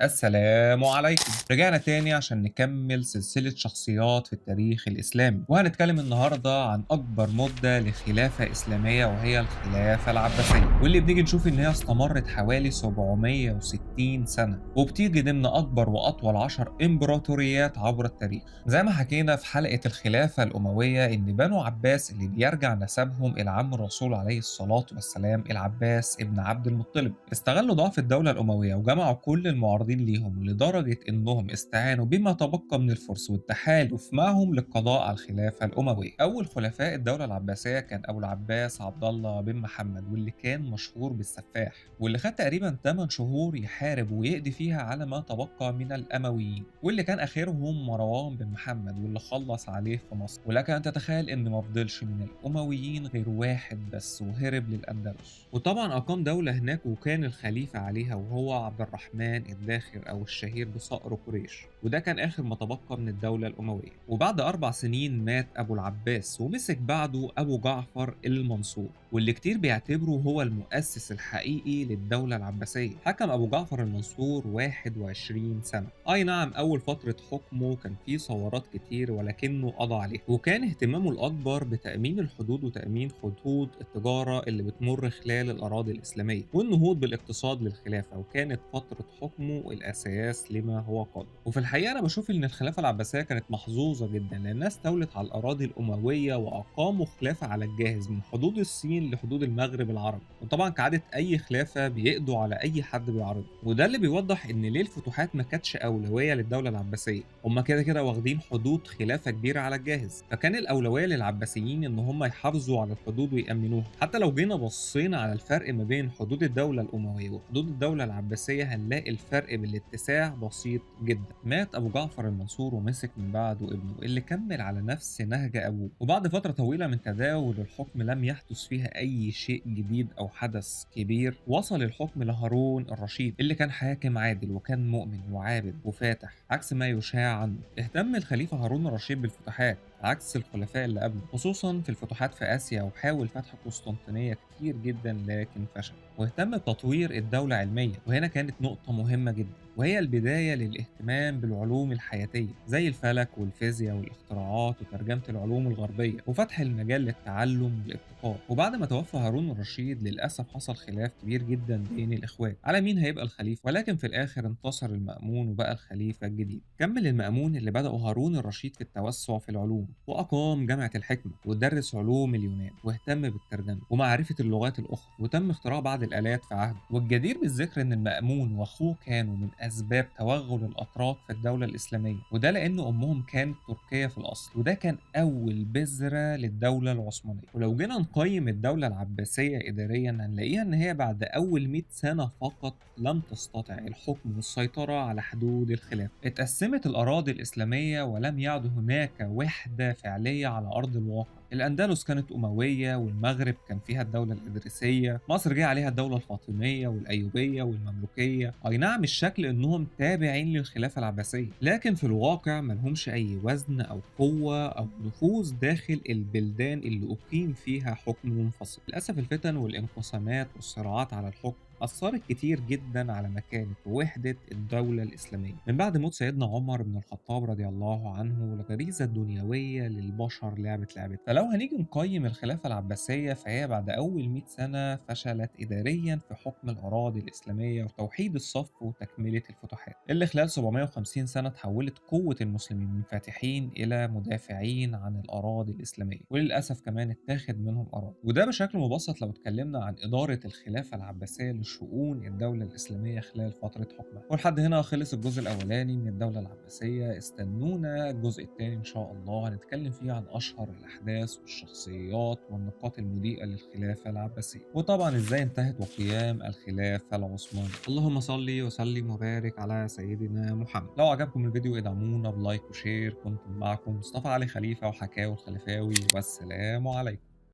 السلام عليكم. رجعنا تاني عشان نكمل سلسلة شخصيات في التاريخ الإسلامي، وهنتكلم النهاردة عن أكبر مدة لخلافة إسلامية وهي الخلافة العباسية، واللي بنيجي نشوف إن هي استمرت حوالي 760 سنة، وبتيجي ضمن أكبر وأطول 10 إمبراطوريات عبر التاريخ. زي ما حكينا في حلقة الخلافة الأموية إن بنو عباس اللي بيرجع نسبهم إلى عم الرسول عليه الصلاة والسلام العباس ابن عبد المطلب استغلوا ضعف الدولة الأموية وجمعوا كل المعارضين ليهم لدرجة إنهم استعانوا بما تبقى من الفرس والتحالف معهم للقضاء على الخلافة الأموية. أول خلفاء الدولة العباسية كان أبو العباس عبد الله بن محمد، واللي كان مشهور بالسفاح، واللي خد تقريبا 8 شهور يحارب ويقضي فيها على ما تبقى من الأمويين، واللي كان آخرهم مروان بن محمد واللي خلص عليه في مصر. ولك أن تتخيل إن ما فضلش من الأمويين غير واحد بس وهرب للأندلس، وطبعا أقام دولة هناك وكان الخليفة عليها وهو عبد الرحمن الداخر أو الشهير بصقر قريش، وده كان آخر ما تبقى من الدولة الأموية. وبعد 4 سنين مات أبو العباس ومسك بعده أبو جعفر المنصور، واللي كتير بيعتبره هو المؤسس الحقيقي للدولة العباسية. حكم أبو جعفر المنصور 21 سنة. أي نعم، أول فترة حكمه كان فيه ثورات كتير ولكنه قضى عليها، وكان اهتمامه الأكبر بتأمين الحدود وتأمين خطوط التجارة اللي بتمر خلال الأراضي الإسلامية والنهوض بالاقتصاد للخلافة، وكانت فترة حكمه الأساس لما هو قاده. وفي الحقيقة أنا بشوف إن الخلافة العباسية كانت محظوظة جدا لأن الناس استولت على الأراضي الأموية وأقاموا خلافة على الجاهز من حدود الصين لحدود المغرب العربي، وطبعا كعادة أي خلافة بيقضوا على أي حد بيعارضه. وده اللي بيوضح إن ليه الفتوحات ما كانتش أولوية للدولة العباسية، هما كده كده واخدين حدود خلافة كبيرة على الجاهز، فكان الأولوية للعباسيين إن هم يحافظوا على الحدود ويأمنوها. حتى لو جينا بصينا على الفرق ما بين حدود الدولة الأموية وحدود الدولة العباسية هنلاقي الفرق بالاتساع بسيط جدا. مات أبو جعفر المنصور ومسك من بعده ابنه اللي كمل على نفس نهج أبوه، وبعد فترة طويلة من تداول الحكم لم يحدث فيها أي شيء جديد أو حدث كبير، وصل الحكم لهارون الرشيد اللي كان حاكم عادل وكان مؤمن وعابد وفاتح عكس ما يشاع عنه. اهتم الخليفة هارون الرشيد بالفتوحات عكس الخلفاء اللي قبله، خصوصا في الفتوحات في آسيا، وحاول فتح قسطنطينية كتير جدا لكن فشل. واهتم بتطوير الدولة علميا، وهنا كانت نقطة مهمة جدا وهي البداية للاهتمام بالعلوم الحياتية زي الفلك والفيزياء والاختراعات وترجمة العلوم الغربية وفتح المجال للتعلم والابتكار. وبعد ما توفى هارون الرشيد للأسف حصل خلاف كبير جدا بين الإخوات على مين هيبقى الخليفة، ولكن في الآخر انتصر المأمون وبقى الخليفة الجديد. كمل المأمون اللي بدأه هارون الرشيد في التوسع في العلوم، وأقام جامعة الحكمة ودرس علوم اليونان واهتم بالترجمة ومعرفة اللغات الأخرى، وتم اختراع بعض الآلات في عهده. والجدير بالذكر إن المأمون وأخوه كانوا من أسباب توغل الأتراك في الدولة الإسلامية، وده لأن أمهم كانت تركية في الأصل، وده كان أول بذرة للدولة العثمانية. ولو جينا نقيم الدولة العباسية إداريا هنلاقيها إن هي بعد أول 100 سنة فقط لم تستطع الحكم والسيطرة على حدود الخلافة. اتقسمت الأراضي الإسلامية ولم يعد هناك وحدة فعلية على أرض الواقع. الأندلس كانت أموية، والمغرب كان فيها الدولة الإدريسية، مصر جه عليها الدولة الفاطمية والأيوبية والمملوكية. أي نعم الشكل إنهم تابعين للخلافة العباسية، لكن في الواقع ملهمش أي وزن أو قوة أو نفوذ داخل البلدان اللي أقيم فيها حكم منفصل. للأسف الفتن والانقسامات والصراعات على الحكم أثرت كتير جدا على مكانة ووحدة الدولة الإسلامية. من بعد موت سيدنا عمر بن الخطاب رضي الله عنه الغريزة الدنيوية للبشر لعبت. فلو هنيجي نقيم الخلافة العباسية فهي بعد أول 100 سنة فشلت إداريا في حكم الأراضي الإسلامية وتوحيد الصف وتكملة الفتوحات اللي خلال 750 سنة تحولت قوة المسلمين من فاتحين إلى مدافعين عن الأراضي الإسلامية، وللأسف كمان اتاخد منهم أراضي. وده بشكل مبسط لو اتكلمنا عن إدارة الخلافة العباسية لشؤون الدولة الإسلامية خلال فترة حكمها. ولحد هنا خلص الجزء الأولاني من الدولة العباسية، استنونا الجزء الثاني إن شاء الله هنتكلم فيه عن أشهر الأحداث والشخصيات والنقاط المضيئة للخلافة العباسية، وطبعا إزاي انتهت وقيام الخلافة العثمانية. اللهم صل وسلم وبارك على سيدنا محمد. لو عجبكم الفيديو ادعمونا بلايك وشير. كنت معكم مصطفى علي خليفة وحكاوي الخلفاوي، والسلام عليكم.